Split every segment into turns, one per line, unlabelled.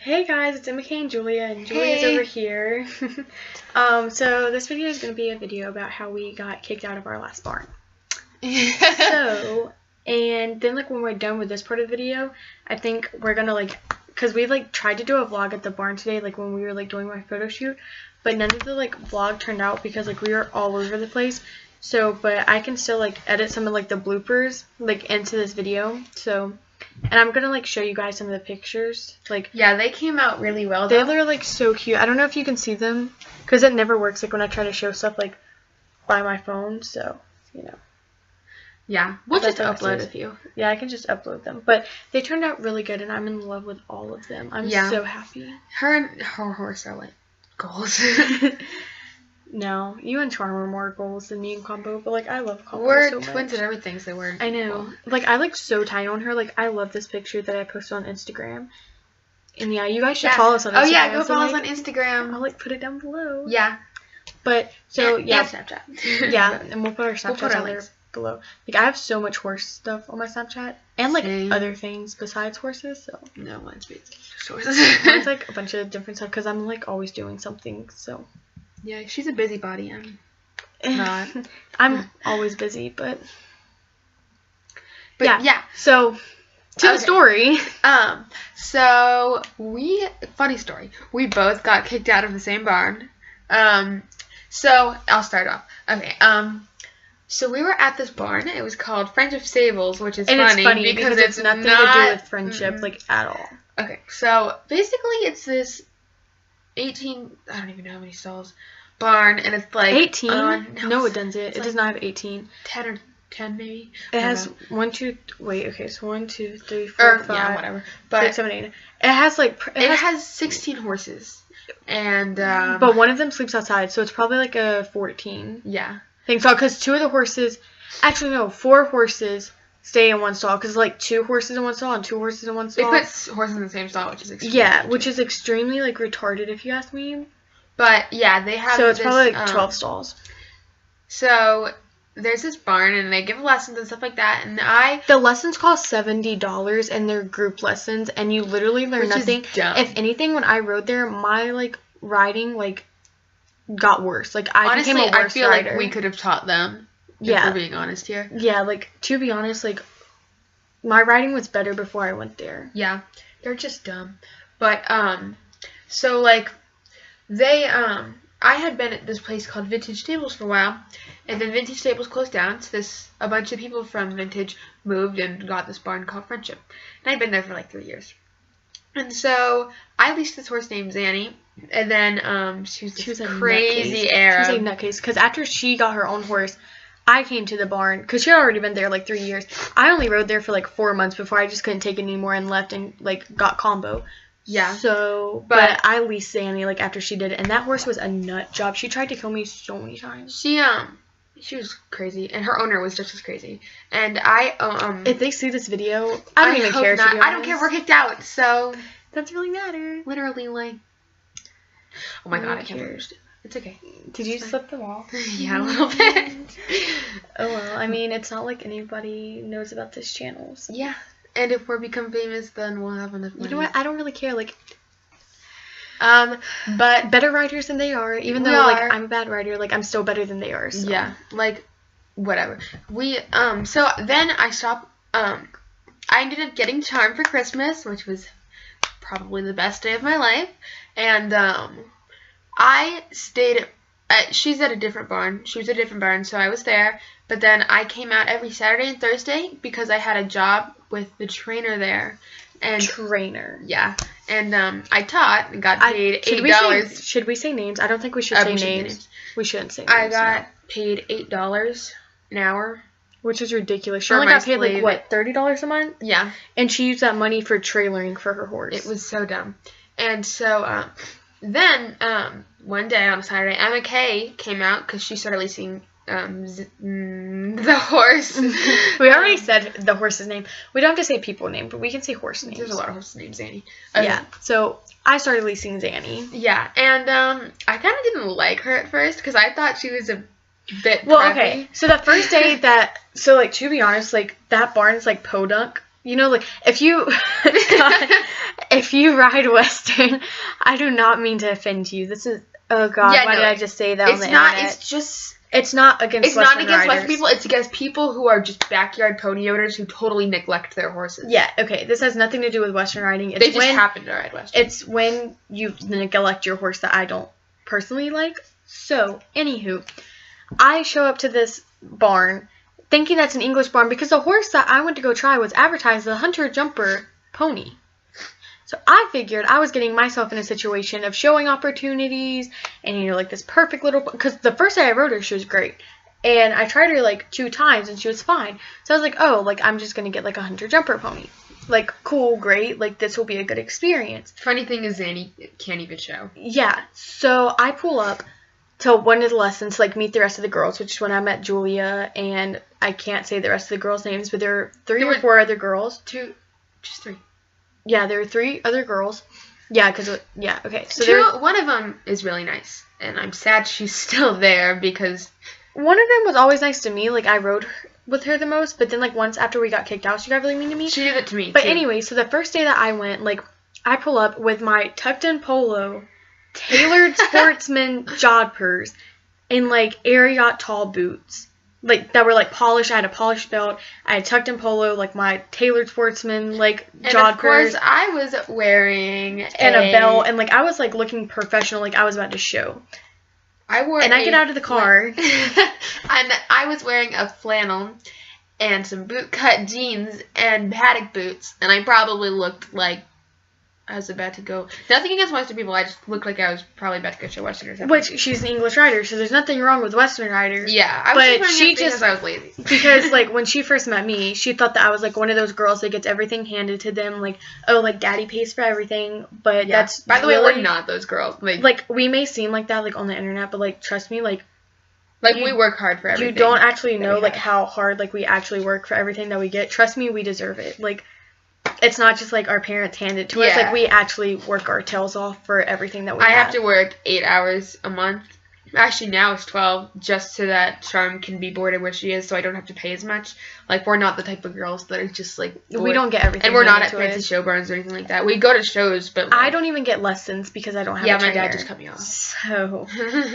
Hey guys, it's Emma and Julia's over here. So this video is going to be a video about how we got kicked out of our last barn. And then when we're done with this part of the video, I think we're going to because we tried to do a vlog at the barn today, when we were doing my photo shoot, but none of the vlog turned out because we were all over the place. So, but I can still edit some of the bloopers into this video. So, and I'm gonna show you guys some of the pictures.
Yeah, they came out really well.
They look so cute. I don't know if you can see them because it never works when I try to show stuff by my phone. So
yeah, we'll just upload a few.
Yeah, I can just upload them. But they turned out really good, and I'm in love with all of them. I'm so happy.
Her and her horse are goals.
No, you and Charm are more goals than me and Combo, but I love Combo
We're
so much.
twins and everything, so we're
I know.
Cool.
I look so tiny on her. I love this picture that I posted on Instagram. And yeah, you guys should follow us on Instagram.
Oh yeah, go follow us on Instagram.
I'll put it down below.
Yeah.
But so
and
Snapchat. Yeah, and we'll put our Snapchat on there below. I have so much horse stuff on my Snapchat and other things besides horses. So
no, mine's just horses.
Mine's a bunch of different stuff because I'm always doing something. So.
Yeah, she's a busybody. I'm not.
I'm always busy, but
yeah.
So to the story.
So funny story. We both got kicked out of the same barn. So I'll start off. Okay. So we were at this barn. It was called Friendship Stables, which is funny because it's
nothing to do with friendship at all.
Okay. So basically, it's this 18. I don't even know how many stalls. Barn, and it's
18. No, it doesn't. It does not have 18.
10 or 10 maybe.
It has 1, 2. Wait, okay. So 1, 2, 3, 4, 5.
Yeah, whatever. But
6, 7, 8. It has it
has 16 horses, and
but one of them sleeps outside, so it's probably a 14.
Yeah.
Thing so because 2 of the horses, actually no, 4 horses stay in one stall because 2 horses in one stall and 2 horses in one stall.
They put horses in the same stall, which is extremely
which is extremely retarded if you ask me.
But yeah, they have.
So it's probably 12 stalls.
So there's this barn, and they give lessons and stuff like that. And
the lessons cost $70, and they're group lessons, and you literally learn nothing. If anything, when I rode there, my riding got worse. I
honestly,
became a worse
I feel
rider.
We could have taught them. If we're being honest here.
Yeah, to be honest, my riding was better before I went there.
Yeah, they're just dumb. But so they I had been at this place called Vintage Stables for a while, and then Vintage Stables closed down, so a bunch of people from Vintage moved and got this barn called Friendship. And I'd been there for 3 years. And so I leased this horse named Zanny, and then she was a crazy Arab.
She was a nutcase, because after she got her own horse, I came to the barn, because she had already been there 3 years. I only rode there for 4 months before I just couldn't take it anymore and left and got Combo.
Yeah.
So, but I leased Zanny after she did it, and that horse was a nut job. She tried to kill me so many times.
She was crazy, and her owner was just as crazy. And
if they see this video, I don't even care.
I don't care. We're kicked out, so
doesn't really matter.
Literally, oh my god, I can't believe it. It's okay.
Did you slip the wall?
Yeah, a little bit.
Oh well, I mean, it's not like anybody knows about this channel. So.
Yeah. And if we become famous, then we'll have enough money.
You know what? I don't really care. But better riders than they are. Even though I'm a bad rider, I'm still better than they are. So.
Yeah. Whatever. We So then I stopped. I ended up getting Charm for Christmas, which was probably the best day of my life. And I stayed. She's at a different barn. She was at a different barn, so I was there. But then I came out every Saturday and Thursday because I had a job with the trainer there. And yeah. And I taught and got paid $8.
Should we say names? I don't think we should say names. We shouldn't say names.
I got paid $8 an hour.
Which is ridiculous. She only got paid $30 a month?
Yeah.
And she used that money for trailering for her horse.
It was so dumb. And so then one day on a Saturday, Emma Kay came out because she started leasing the horse.
We already said the horse's name. We don't have to say people name, but we can say horse names.
There's a lot of horses named Zanny.
Yeah. So I started leasing Zanny.
Yeah, and I kind of didn't like her at first because I thought she was a bit.
Well, okay. So the first day to be honest, that barn is podunk. you know, like, if you, God, if you ride Western, I do not mean to offend you. This is, oh God,
Yeah,
why
no,
did I just say that on the internet?
It's just...
It's not against Western riders.
Western people. It's against people who are just backyard pony owners who totally neglect their horses.
Yeah, okay. This has nothing to do with Western riding.
They just happen to ride Western.
It's when you neglect your horse that I don't personally like. So, anywho, I show up to this barn thinking that's an English barn because the horse that I went to go try was advertised as a hunter jumper pony. So I figured I was getting myself in a situation of showing opportunities and, you know, like this perfect little, because the first day I rode her, she was great. And I tried her like 2 times and she was fine. So I was like, oh, like I'm just going to get like a hunter jumper pony. Like, cool, great. Like, this will be a good experience.
Funny thing is Zanny can't even show.
Yeah. So I pull up to one of the lessons to like meet the rest of the girls, which is when I met Julia, and I can't say the rest of the girls' names, but there were 3 or 4 other girls.
Just 3.
Yeah, there were 3 other girls. Yeah, because, yeah, okay. So
one of them is really nice, and I'm sad she's still there because...
One of them was always nice to me. Like, I rode with her the most, but then, like, once after we got kicked out, she got really mean to me.
She did it to me,
But
too.
anyway, so the first day that I went, like, I pull up with my tucked-in polo, tailored sportsman jodhpurs, and, like, Ariat tall boots. Like, that were, like, polished. I had a polished belt. I had tucked in polo, like, my tailored sportsman, like, jodhpurs.
And, of course, I was wearing
and a belt. And, like, I was, like, looking professional, like, I was about to show. I get out of the car.
And I was wearing a flannel and some boot-cut jeans and paddock boots. And I probably looked like I was about to go... Nothing against Western people. I just looked like I was probably about to go show Western or something.
Which, she's an English rider, so there's nothing wrong with Western riders.
Yeah, I was because I was lazy.
Because, like, when she first met me, she thought that I was, like, one of those girls that gets everything handed to them. Like, oh, like, daddy pays for everything. But that's
By the way, we're not those girls.
Like, we may seem like that, like, on the internet, but, like, trust me, like...
Like, we work hard for everything.
You don't actually know, like, how hard, like, we actually work for everything that we get. Trust me, we deserve it. Like... It's not just, like, our parents hand it to us. Like, we actually work our tails off for everything that we have.
I have to work 8 hours a month. Actually, now it's 12, just so that Charm can be boarded where she is, so I don't have to pay as much. Like, we're not the type of girls that are just, like, bored.
We don't get everything.
And we're not at fancy show barns or anything like that. We go to shows, but...
Like, I don't even get lessons because I don't have a trainer.
Yeah, my dad just cut me off.
So,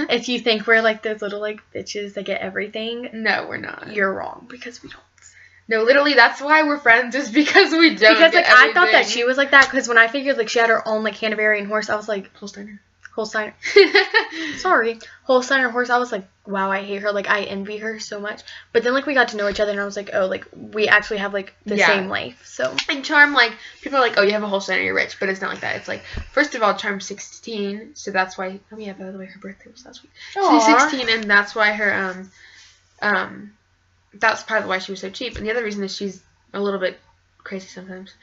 if you think we're, like, those little, like, bitches that get everything...
No, we're not.
You're wrong, because we don't.
No, literally, that's why we're friends, is because we don't
Because, like,
get everything.
I thought that she was like that, because when I figured, like, she had her own, like, Hanoverian horse, I was like... Holsteiner. Sorry. Holsteiner horse, I was like, wow, I hate her. Like, I envy her so much. But then, like, we got to know each other, and I was like, oh, like, we actually have, like, the same life, so...
And Charm, like, people are like, oh, you have a Holsteiner, you're rich, but it's not like that. It's like, first of all, Charm's 16, so that's why... Oh, yeah, by the way, her birthday was last week.
Aww.
She's 16, and that's why her, that's part of why she was so cheap. And the other reason is she's a little bit crazy sometimes.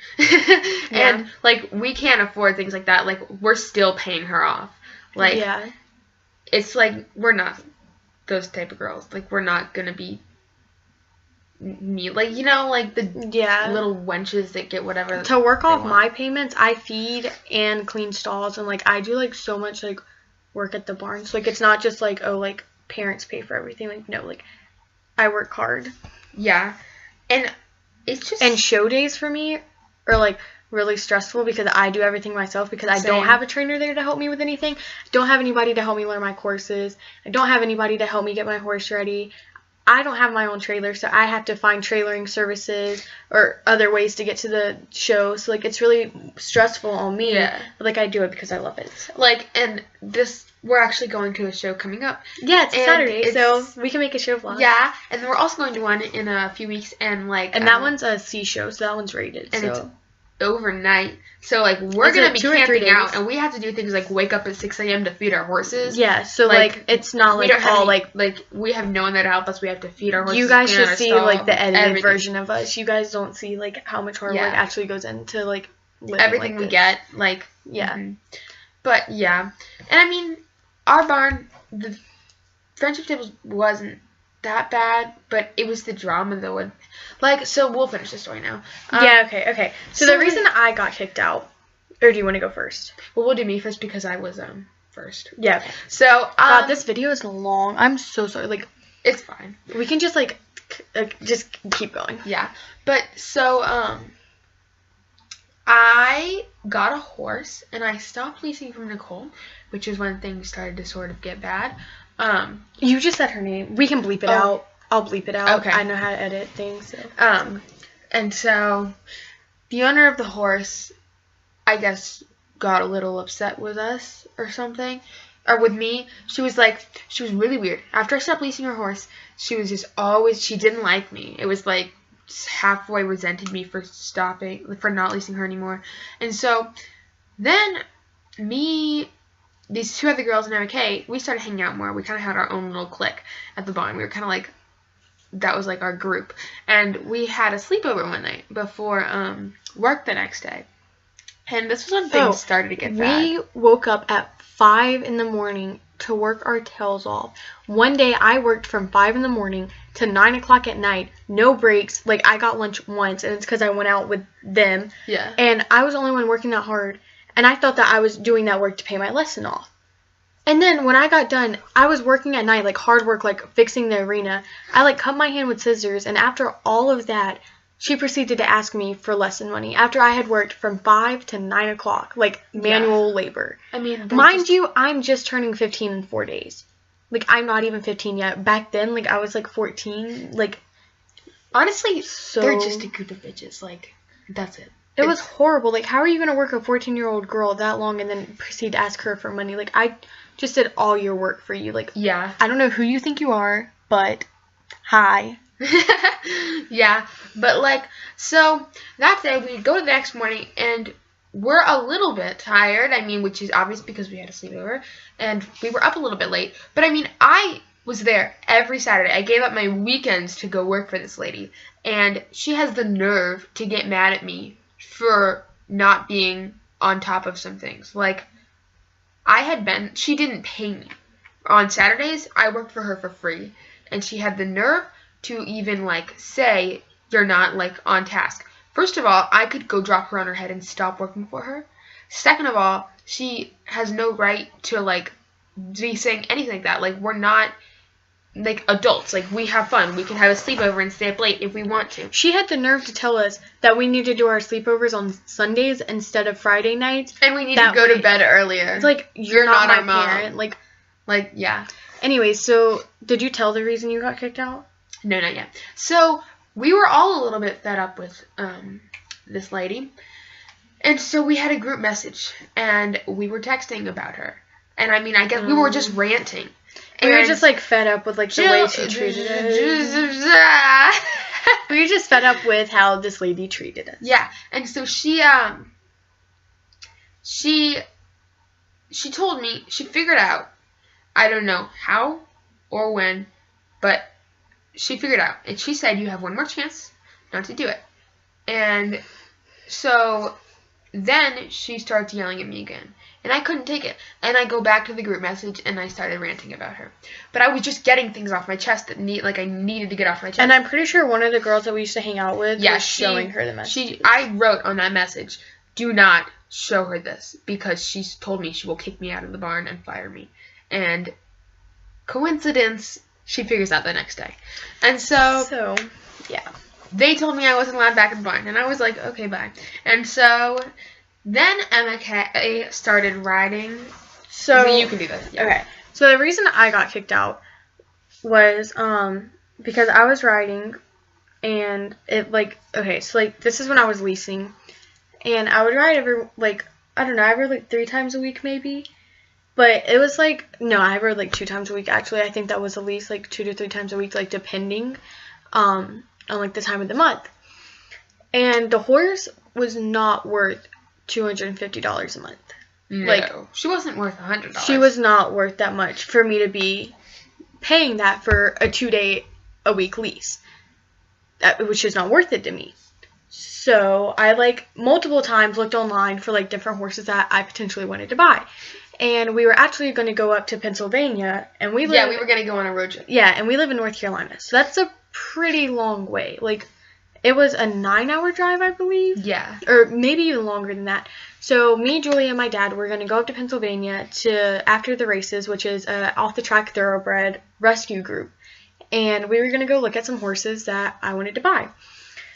And, like, we can't afford things like that. Like, we're still paying her off. Like, it's like, we're not those type of girls. Like, we're not gonna be like, you know, like the little wenches that get whatever.
To work off my payments, I feed and clean stalls, and, like, I do, like, so much, like, work at the barn. So, like, it's not just, like, oh, like, parents pay for everything. Like, no, like, I work hard.
Yeah. And it's just...
And show days for me are, like, really stressful because I do everything myself because I don't have a trainer there to help me with anything. I don't have anybody to help me learn my courses. I don't have anybody to help me get my horse ready. I don't have my own trailer, so I have to find trailering services or other ways to get to the show. So, like, it's really stressful on me.
Yeah.
But, like, I do it because I love it. So.
Like, and we're actually going to a show coming up.
Yeah, it's Saturday, so we can make a show vlog.
Yeah, and then we're also going to one in a few weeks, and, like...
And that one's a C show, so that one's rated,
and it's overnight. So, like, we're going to be camping out, and we have to do things like wake up at 6 a.m. to feed our horses.
Yeah, so, like it's not, like, all, like,
we have no one there to help us. We have to feed our horses.
You guys should see, like, the edited version of us. You guys don't see, like, how much hard work actually goes into, like,
everything we get. Like, But, yeah. And, I mean, our barn, the friendship tables wasn't that bad, but it was the drama that would... Like, so we'll finish the story now.
Okay. So the reason I got kicked out... Or do you want to go first?
Well, we'll do me first because I was, first.
Yeah, okay.
So,
God, this video is long. I'm so sorry. Like...
It's fine.
We can just, like, just keep going.
Yeah. But, so, I got a horse, and I stopped leasing from Nicole, which is when things started to sort of get bad.
You just said her name. We can bleep it out. I'll bleep it out.
Okay.
I know how to edit things. So.
And so the owner of the horse, I guess, got a little upset with us or something, or with me. She was really weird. After I stopped leasing her horse, she was just she didn't like me. It was like halfway resented me for not leasing her anymore. And so then these two other girls and MK, we started hanging out more. We kind of had our own little clique at the barn. We were kind of like, that was like our group. And we had a sleepover one night before work the next day. And this was when things started to get bad.
We woke up at 5 in the morning to work our tails off. One day I worked from 5 in the morning to 9 o'clock at night. No breaks. Like, I got lunch once, and it's because I went out with them.
Yeah.
And I was the only one working that hard. And I thought that I was doing that work to pay my lesson off. And then when I got done, I was working at night, like hard work, like fixing the arena. I like cut my hand with scissors, and after all of that, she proceeded to ask me for lesson money after I had worked from 5 to 9 o'clock, like manual labor.
I mean,
mind you, I'm just turning 15 in 4 days. Like, I'm not even 15 yet. Back then, like, I was like 14. Like,
honestly, they're just a group of bitches. Like, that's it.
It was horrible. Like, how are you going to work a 14-year-old girl that long and then proceed to ask her for money? Like, I just did all your work for you. Like,
yeah.
I don't know who you think you are, but hi.
Yeah, but like, so that day we go to the next morning and we're a little bit tired. I mean, which is obvious because we had a sleepover and we were up a little bit late. But I mean, I was there every Saturday. I gave up my weekends to go work for this lady, and she has the nerve to get mad at me for not being on top of some things. Like, she didn't pay me. On Saturdays, I worked for her for free, and she had the nerve to even, like, say you're not, like, on task. First of all, I could go drop her on her head and stop working for her. Second of all, she has no right to, like, be saying anything like that. Like, we're not, like, adults. Like, we have fun. We can have a sleepover and stay up late if we want to.
She had the nerve to tell us that we need to do our sleepovers on Sundays instead of Friday nights.
And we need to go to bed earlier.
It's like, you're not my parent.
Like, yeah.
Anyways, so, did you tell the reason you got kicked out?
No, not yet. So, we were all a little bit fed up with this lady. And so we had a group message, and we were texting about her. And I mean, I guess we were just ranting.
We were just, like, fed up with, like, the way she treated us. We were just fed up with how this lady treated us.
Yeah. And so she told me, she figured out, I don't know how or when, but she figured out, and she said, you have one more chance not to do it. And so then she starts yelling at me again, and I couldn't take it. And I go back to the group message, and I started ranting about her. But I was just getting things off my chest that I needed to get off my chest.
And I'm pretty sure one of the girls that we used to hang out with was showing her the message.
I wrote on that message, do not show her this, because she's told me she will kick me out of the barn and fire me. And coincidence, she figures out the next day. And so
yeah.
They told me I wasn't allowed back in the barn, and I was like, okay, bye. And so then Emma started riding.
So
you can do this. Yeah.
Okay. So the reason I got kicked out was because I was riding, and this is when I was leasing, and I would ride every 3 times a week maybe. But it was I rode 2 times a week actually. I think that was at least 2 to 3 times a week, depending on the time of the month. And the horse was not worth $250 a month.
No, she wasn't worth $100.
She was not worth that much for me to be paying that for a 2-day-a-week lease, which is not worth it to me. So I multiple times looked online for different horses that I potentially wanted to buy. And we were actually going to go up to Pennsylvania, and we were
going to go on a road trip.
Yeah, and we live in North Carolina, so that's a pretty long way. It was a 9-hour drive, I believe.
Yeah.
Or maybe even longer than that. So me, Julia, and my dad were going to go up to Pennsylvania after the races, which is an off-the-track thoroughbred rescue group. And we were going to go look at some horses that I wanted to buy.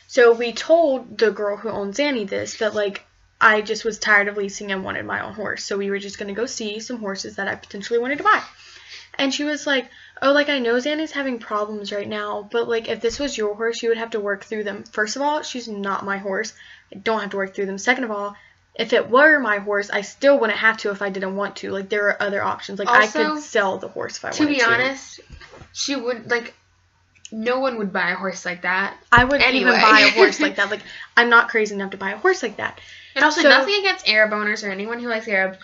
So we told the girl who owned Zanny this, that I just was tired of leasing and wanted my own horse. So we were just going to go see some horses that I potentially wanted to buy. And she was like, oh, like, I know Zanny's having problems right now, but, like, if this was your horse, you would have to work through them. First of all, she's not my horse. I don't have to work through them. Second of all, if it were my horse, I still wouldn't have to if I didn't want to. Like, there are other options. Like,
also,
I could sell the horse if I wanted to.
To be honest, she would, like, no one would buy a horse like that.
I wouldn't even buy a horse like that. Like, I'm not crazy enough to buy a horse like that.
And also, nothing against Arab owners or anyone who likes Arabs,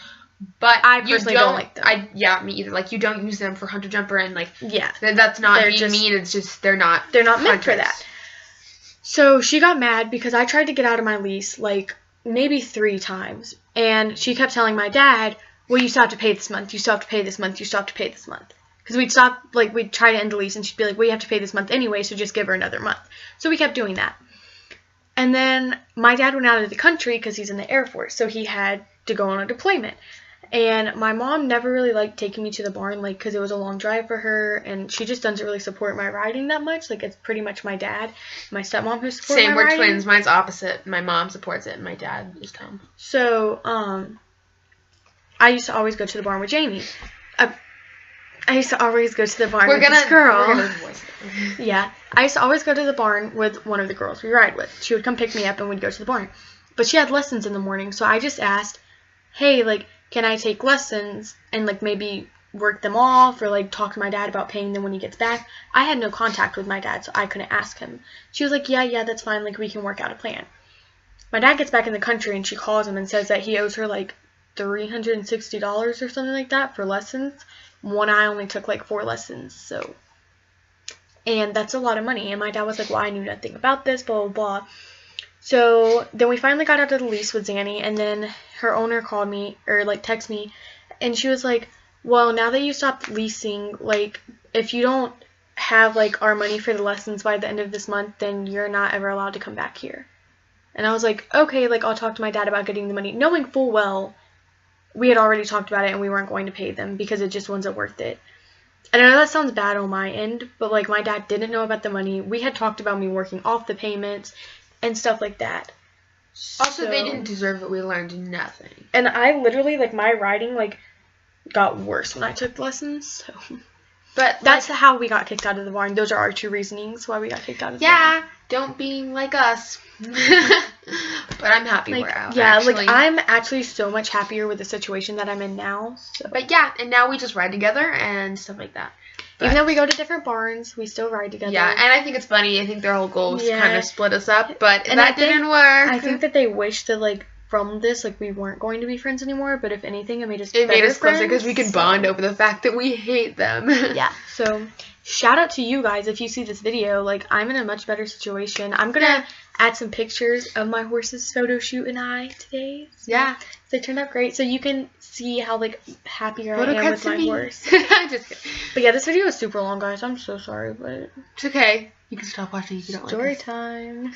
but
I personally don't like them.
Yeah, me either. Like, you don't use them for hunter jumper, and, like,
yeah,
that's not being mean. It's just they're not
meant for that. So she got mad because I tried to get out of my lease, like, maybe 3 times. And she kept telling my dad, well, you still have to pay this month. You still have to pay this month. You still have to pay this month. Because we'd try to end the lease, and she'd be like, well, you have to pay this month anyway, so just give her another month. So we kept doing that. And then my dad went out of the country because he's in the Air Force, so he had to go on a deployment. And my mom never really liked taking me to the barn, like, because it was a long drive for her, and she just doesn't really support my riding that much. Like, it's pretty much my dad, my stepmom who supports my riding.
Same, we're twins. Mine's opposite. My mom supports it, and my dad is dumb.
So, I used to always go to the barn with Jamie. I used to always go to the barn with this girl.
We're gonna voice it.
Yeah. I used to always go to the barn with one of the girls we ride with. She would come pick me up, and we'd go to the barn. But she had lessons in the morning, so I just asked, hey, like, can I take lessons and, like, maybe work them off or, like, talk to my dad about paying them when he gets back? I had no contact with my dad, so I couldn't ask him. She was like, yeah, that's fine. Like, we can work out a plan. My dad gets back in the country, and she calls him and says that he owes her, like, $360 or something like that for lessons. I only took, like, 4 lessons, so. And that's a lot of money. And my dad was like, well, I knew nothing about this, blah, blah, blah. So then we finally got out of the lease with Zanny, and then her owner called me, or, like, texted me, and she was like, well, now that you stopped leasing, like, if you don't have, like, our money for the lessons by the end of this month, then you're not ever allowed to come back here. And I was like, okay, like, I'll talk to my dad about getting the money, knowing full well we had already talked about it and we weren't going to pay them because it just wasn't worth it. And I know that sounds bad on my end, but, like, my dad didn't know about the money. We had talked about me working off the payments and stuff like that.
Also, they didn't deserve it. We learned nothing.
And I literally, like, my riding, like, got worse when I took lessons, so. But that's how we got kicked out of the barn. Those are our 2 reasonings why we got kicked out of the barn.
Yeah, don't be like us. But I'm happy we're out.
Yeah, actually. Like, I'm actually so much happier with the situation that I'm in now. So.
But yeah, and now we just ride together and stuff like that. But
even though we go to different barns, we still ride together.
Yeah, and I think it's funny. I think their whole goal was to kind of split us up, but that didn't work.
I think that they wish that, like, from this, like, we weren't going to be friends anymore, but if anything, it made us
closer because we could bond over the fact that we hate them.
Yeah, so shout out to you guys if you see this video. Like, I'm in a much better situation. I'm going to add some pictures of my horse's photo shoot and I today. So
yeah.
They turned out great, so you can see how, like, happier I am with my horse.
Just kidding.
But yeah, this video was super long, guys. I'm so sorry, but
it's okay. You can stop watching if you don't
story
like it.
time.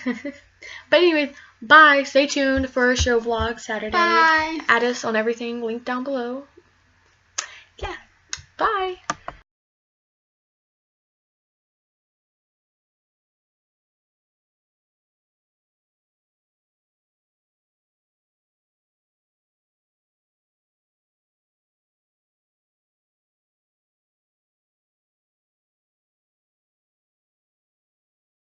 But anyways, bye. Stay tuned for a show vlog Saturday.
Bye.
Add us on everything linked down below. Yeah. Bye.